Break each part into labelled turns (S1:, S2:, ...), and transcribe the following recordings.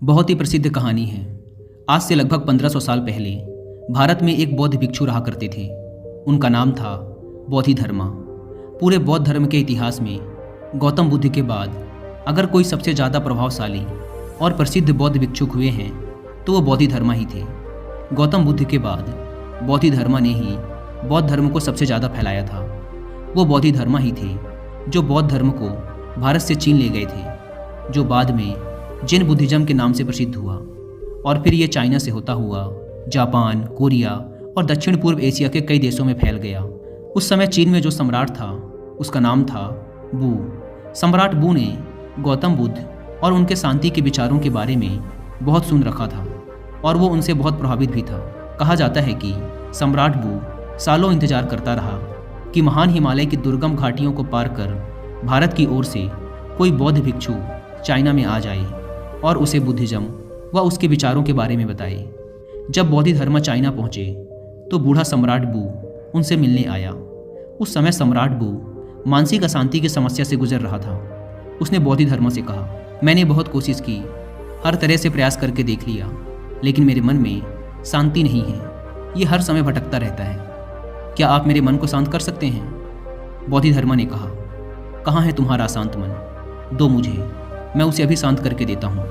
S1: बहुत ही प्रसिद्ध कहानी है। आज से लगभग 1500 साल पहले भारत में एक बौद्ध भिक्षु रहा करते थे। उनका नाम था बोधिधर्मा। पूरे बौद्ध धर्म के इतिहास में गौतम बुद्ध के बाद अगर कोई सबसे ज़्यादा प्रभावशाली और प्रसिद्ध बौद्ध भिक्षुक हुए हैं तो वो बोधिधर्मा ही थे। गौतम बुद्ध के बाद बोधिधर्मा ने ही बौद्ध धर्म को सबसे ज़्यादा फैलाया था। वो बोधिधर्मा ही थे जो बौद्ध धर्म को भारत से चीन ले गए थे, जो बाद में जैन बुद्धिज्म के नाम से प्रसिद्ध हुआ और फिर ये चाइना से होता हुआ जापान, कोरिया और दक्षिण पूर्व एशिया के कई देशों में फैल गया। उस समय चीन में जो सम्राट था उसका नाम था बू। सम्राट बू ने गौतम बुद्ध और उनके शांति के विचारों के बारे में बहुत सुन रखा था और वो उनसे बहुत प्रभावित भी था। कहा जाता है कि सम्राट बू सालों इंतजार करता रहा कि महान हिमालय की दुर्गम घाटियों को पार कर भारत की ओर से कोई बौद्ध भिक्षु चाइना में आ जाए और उसे बुद्धिज्म व उसके विचारों के बारे में बताए। जब बोधिधर्मा चाइना पहुँचे तो बूढ़ा सम्राट बू उनसे मिलने आया। उस समय सम्राट बू मानसिक अशांति की समस्या से गुजर रहा था। उसने बोधिधर्मा से कहा, मैंने बहुत कोशिश की, हर तरह से प्रयास करके देख लिया, लेकिन मेरे मन में शांति नहीं है। ये हर समय भटकता रहता है। क्या आप मेरे मन को शांत कर सकते हैं? बोधिधर्मा ने कहा, कहाँ है तुम्हारा अशांत मन? दो मुझे, मैं उसे अभी शांत करके देता हूँ।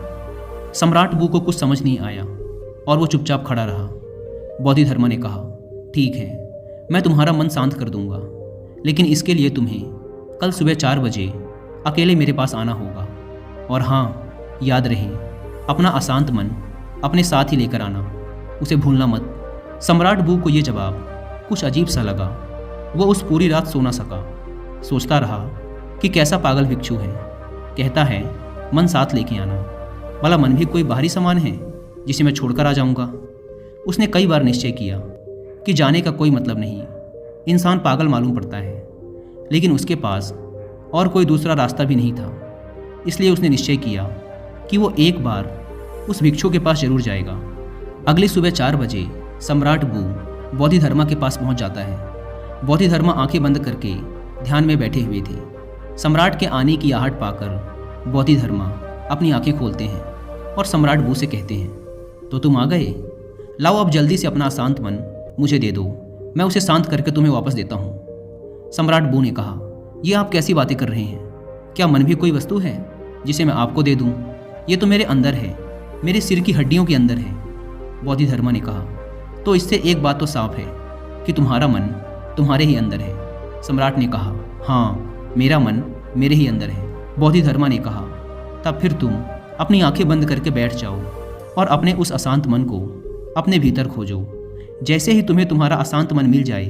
S1: सम्राट बू को कुछ समझ नहीं आया और वो चुपचाप खड़ा रहा। बोधिधर्मा ने कहा, ठीक है, मैं तुम्हारा मन शांत कर दूंगा, लेकिन इसके लिए तुम्हें कल सुबह 4 बजे अकेले मेरे पास आना होगा। और हाँ, याद रहे, अपना अशांत मन अपने साथ ही लेकर आना, उसे भूलना मत। सम्राट बू को ये जवाब कुछ अजीब सा लगा। वो उस पूरी रात सो ना सका। सोचता रहा कि कैसा पागल भिक्षु है, कहता है मन साथ लेके आना, भला मन भी कोई बाहरी सामान है जिसे मैं छोड़कर आ जाऊंगा। उसने कई बार निश्चय किया कि जाने का कोई मतलब नहीं, इंसान पागल मालूम पड़ता है, लेकिन उसके पास और कोई दूसरा रास्ता भी नहीं था। इसलिए उसने निश्चय किया कि वो एक बार उस भिक्षु के पास जरूर जाएगा। अगली सुबह 4 बजे सम्राट बू बोधिधर्मा के पास पहुंच जाता है। बोधिधर्मा आंखें बंद करके ध्यान में बैठे हुए थे। सम्राट के आने की आहट पाकर बोधिधर्मा अपनी आंखें खोलते हैं और सम्राट बू से कहते हैं, तो तुम आ गए? लाओ अब जल्दी से अपना अशांत मन मुझे दे दो, मैं उसे शांत करके तुम्हें वापस देता हूँ। सम्राट बू ने कहा, ये आप कैसी बातें कर रहे हैं? क्या मन भी कोई वस्तु है जिसे मैं आपको दे दूँ? ये तो मेरे अंदर है, मेरे सिर की हड्डियों के अंदर है। बोधिधर्मा ने कहा, तो इससे एक बात तो साफ है कि तुम्हारा मन तुम्हारे ही अंदर है। सम्राट ने कहा, हाँ, मेरा मन मेरे ही अंदर है। बोधिधर्मा ने कहा, तब फिर तुम अपनी आंखें बंद करके बैठ जाओ और अपने उस अशांत मन को अपने भीतर खोजो। जैसे ही तुम्हें तुम्हारा अशांत मन मिल जाए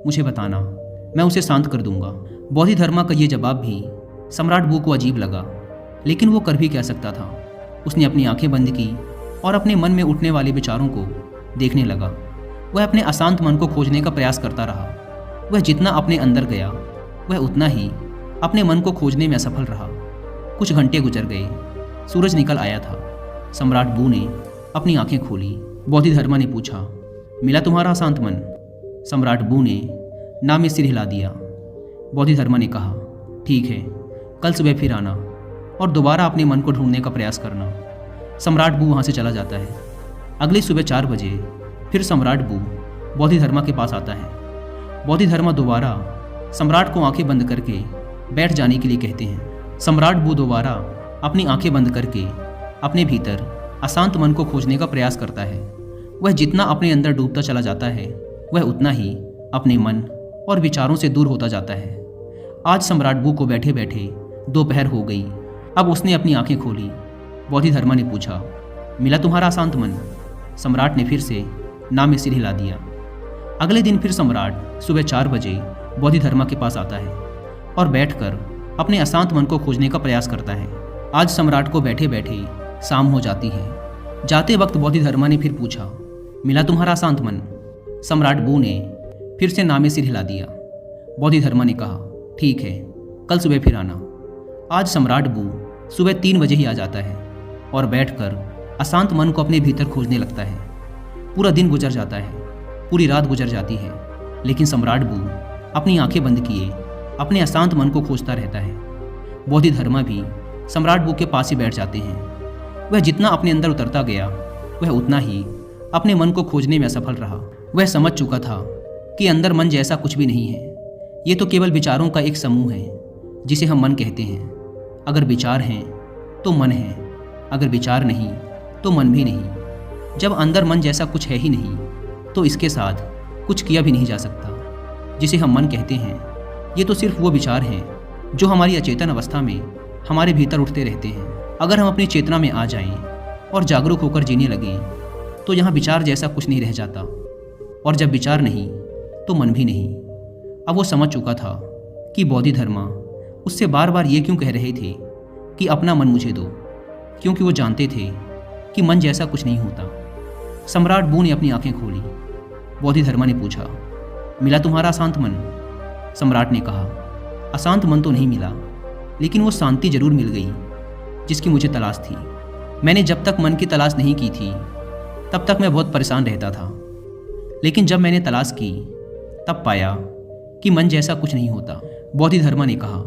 S1: मुझे बताना, मैं उसे शांत कर दूंगा। बोधिधर्मा का ये जवाब भी सम्राट बू को अजीब लगा, लेकिन वो कर भी क्या सकता था। उसने अपनी आंखें बंद की और अपने मन में उठने वाले विचारों को देखने लगा। वह अपने अशांत मन को खोजने का प्रयास करता रहा। वह जितना अपने अंदर गया वह उतना ही अपने मन को खोजने में असफल रहा। कुछ घंटे गुजर गए। सूरज निकल आया था। सम्राट बू ने अपनी आंखें खोली। बोधिधर्मा ने पूछा, मिला तुम्हारा अशांत मन? सम्राट बू ने ना में सिर हिला दिया। बोधिधर्मा ने कहा, ठीक है, कल सुबह फिर आना और दोबारा अपने मन को ढूंढने का प्रयास करना। सम्राट बू वहाँ से चला जाता है। अगली सुबह 4 बजे फिर सम्राट बू बोधिधर्मा के पास आता है। बोधिधर्मा दोबारा सम्राट को आंखें बंद करके बैठ जाने के लिए कहते हैं। सम्राट बू दोबारा अपनी आंखें बंद करके अपने भीतर अशांत मन को खोजने का प्रयास करता है। वह जितना अपने अंदर डूबता चला जाता है वह उतना ही अपने मन और विचारों से दूर होता जाता है। आज सम्राट बू को बैठे बैठे दोपहर हो गई। अब उसने अपनी आंखें खोली। बोधिधर्मा ने पूछा, मिला तुम्हारा अशांत मन? सम्राट ने फिर से ना में सिर हिला दिया। अगले दिन फिर सम्राट सुबह 4 बजे बोधिधर्मा के पास आता है और बैठकर अपने अशांत मन को खोजने का प्रयास करता है। आज सम्राट को बैठे बैठे शाम हो जाती है। जाते वक्त बोधिधर्मा ने फिर पूछा, मिला तुम्हारा अशांत मन? सम्राट बू ने फिर से ना में सिर हिला दिया। बोधिधर्मा ने कहा, ठीक है, कल सुबह फिर आना। आज सम्राट बू सुबह 3 बजे ही आ जाता है और बैठकर अशांत मन को अपने भीतर खोजने लगता है। पूरा दिन गुजर जाता है, पूरी रात गुजर जाती है, लेकिन सम्राट बू अपनी आंखें बंद किए अपने अशांत मन को खोजता रहता है। बोधिधर्मा भी सम्राट बू के पास ही बैठ जाते हैं। वह जितना अपने अंदर उतरता गया वह उतना ही अपने मन को खोजने में असफल रहा। वह समझ चुका था कि अंदर मन जैसा कुछ भी नहीं है। ये तो केवल विचारों का एक समूह है जिसे हम मन कहते हैं। अगर विचार हैं तो मन है, अगर विचार नहीं तो मन भी नहीं। जब अंदर मन जैसा कुछ है ही नहीं तो इसके साथ कुछ किया भी नहीं जा सकता। जिसे हम मन कहते हैं ये तो सिर्फ वो विचार हैं जो हमारी अचेतन अवस्था में हमारे भीतर उठते रहते हैं। अगर हम अपनी चेतना में आ जाएं और जागरूक होकर जीने लगें तो यहाँ विचार जैसा कुछ नहीं रह जाता, और जब विचार नहीं तो मन भी नहीं। अब वो समझ चुका था कि बोधिधर्मा उससे बार बार ये क्यों कह रहे थे कि अपना मन मुझे दो, क्योंकि वो जानते थे कि मन जैसा कुछ नहीं होता। सम्राट बू ने अपनी आंखें खोली। बोधिधर्मा ने पूछा, मिला तुम्हारा अशांत मन? सम्राट ने कहा, अशांत मन तो नहीं मिला, लेकिन वो शांति जरूर मिल गई जिसकी मुझे तलाश थी। मैंने जब तक मन की तलाश नहीं की थी तब तक मैं बहुत परेशान रहता था, लेकिन जब मैंने तलाश की तब पाया कि मन जैसा कुछ नहीं होता। बोधिधर्मा ने कहा,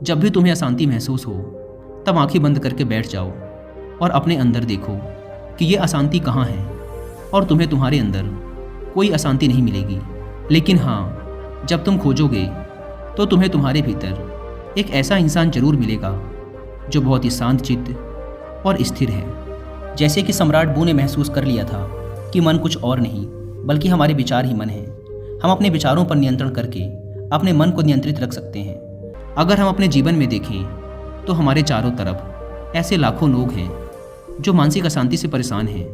S1: जब भी तुम्हें अशांति महसूस हो तब आंखें बंद करके बैठ जाओ और अपने अंदर देखो कि ये अशांति कहाँ है, और तुम्हें तुम्हारे अंदर कोई अशांति नहीं मिलेगी। लेकिन हाँ, जब तुम खोजोगे तो तुम्हें तुम्हारे भीतर एक ऐसा इंसान जरूर मिलेगा जो बहुत ही शांत चित्त और स्थिर है। जैसे कि सम्राट बू ने महसूस कर लिया था कि मन कुछ और नहीं बल्कि हमारे विचार ही मन है। हम अपने विचारों पर नियंत्रण करके अपने मन को नियंत्रित रख सकते हैं। अगर हम अपने जीवन में देखें तो हमारे चारों तरफ ऐसे लाखों लोग हैं जो मानसिक अशांति से परेशान हैं।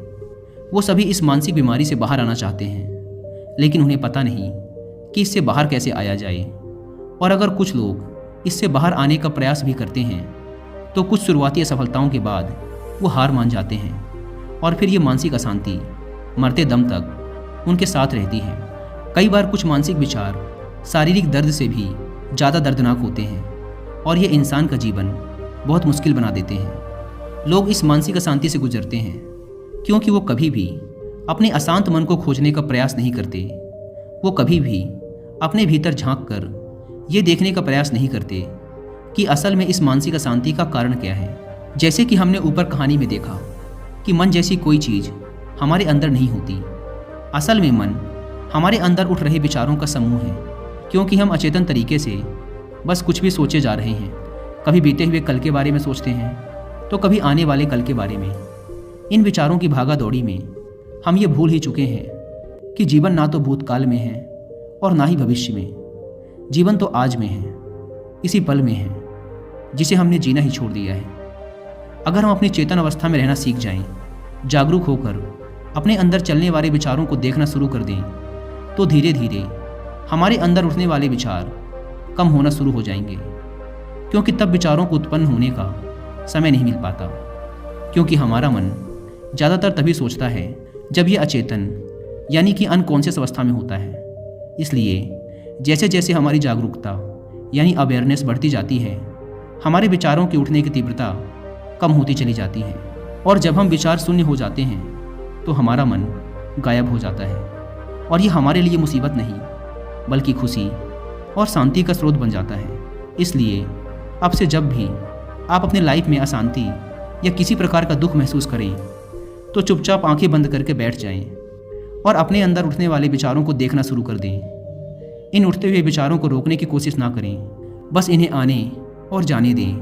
S1: वो सभी इस मानसिक बीमारी से बाहर आना चाहते हैं, लेकिन उन्हें पता नहीं कि इससे बाहर कैसे आया जाए। और अगर कुछ लोग इससे बाहर आने का प्रयास भी करते हैं तो कुछ शुरुआती असफलताओं के बाद वो हार मान जाते हैं, और फिर ये मानसिक अशांति मरते दम तक उनके साथ रहती है। कई बार कुछ मानसिक विचार शारीरिक दर्द से भी ज़्यादा दर्दनाक होते हैं, और ये इंसान का जीवन बहुत मुश्किल बना देते हैं। लोग इस मानसिक अशांति से गुजरते हैं क्योंकि वो कभी भी अपने अशांत मन को खोजने का प्रयास नहीं करते। वो कभी भी अपने भीतर झांक कर ये देखने का प्रयास नहीं करते कि असल में इस मानसिक अशांति का कारण क्या है। जैसे कि हमने ऊपर कहानी में देखा कि मन जैसी कोई चीज़ हमारे अंदर नहीं होती। असल में मन हमारे अंदर उठ रहे विचारों का समूह है, क्योंकि हम अचेतन तरीके से बस कुछ भी सोचे जा रहे हैं। कभी बीते हुए कल के बारे में सोचते हैं तो कभी आने वाले कल के बारे में। इन विचारों की भागा दौड़ी में हम ये भूल ही चुके हैं कि जीवन ना तो भूतकाल में है और ना ही भविष्य में। जीवन तो आज में है, इसी पल में है जिसे हमने जीना ही छोड़ दिया है। अगर हम अपनी चेतन अवस्था में रहना सीख जाएं, जागरूक होकर अपने अंदर चलने वाले विचारों को देखना शुरू कर दें, तो धीरे धीरे हमारे अंदर उठने वाले विचार कम होना शुरू हो जाएंगे। क्योंकि तब विचारों को उत्पन्न होने का समय नहीं मिल पाता, क्योंकि हमारा मन ज़्यादातर तभी सोचता है जब ये अचेतन यानी कि अनकॉन्शियस अवस्था में होता है। इसलिए जैसे जैसे हमारी जागरूकता यानी अवेयरनेस बढ़ती जाती है, हमारे विचारों के उठने की तीव्रता कम होती चली जाती है, और जब हम विचार शून्य हो जाते हैं तो हमारा मन गायब हो जाता है, और ये हमारे लिए मुसीबत नहीं बल्कि खुशी और शांति का स्रोत बन जाता है। इसलिए अब से जब भी आप अपने लाइफ में अशांति या किसी प्रकार का दुख महसूस करें तो चुपचाप आंखें बंद करके बैठ जाएं और अपने अंदर उठने वाले विचारों को देखना शुरू कर दें। इन उठते हुए विचारों को रोकने की कोशिश ना करें, बस इन्हें आने और जाने दें,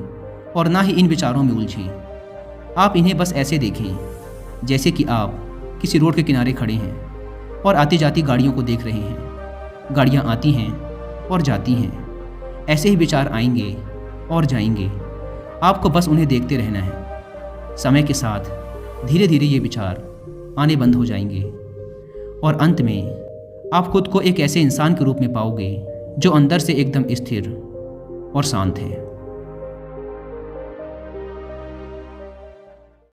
S1: और ना ही इन विचारों में उलझें। आप इन्हें बस ऐसे देखें जैसे कि आप किसी रोड के किनारे खड़े हैं और आती जाती गाड़ियों को देख रहे हैं। गाड़ियाँ आती हैं और जाती हैं, ऐसे ही विचार आएंगे और जाएंगे। आपको बस उन्हें देखते रहना है। समय के साथ धीरे धीरे ये विचार आने बंद हो जाएंगे, और अंत में आप खुद को एक ऐसे इंसान के रूप में पाओगे जो अंदर से एकदम स्थिर और शांत है।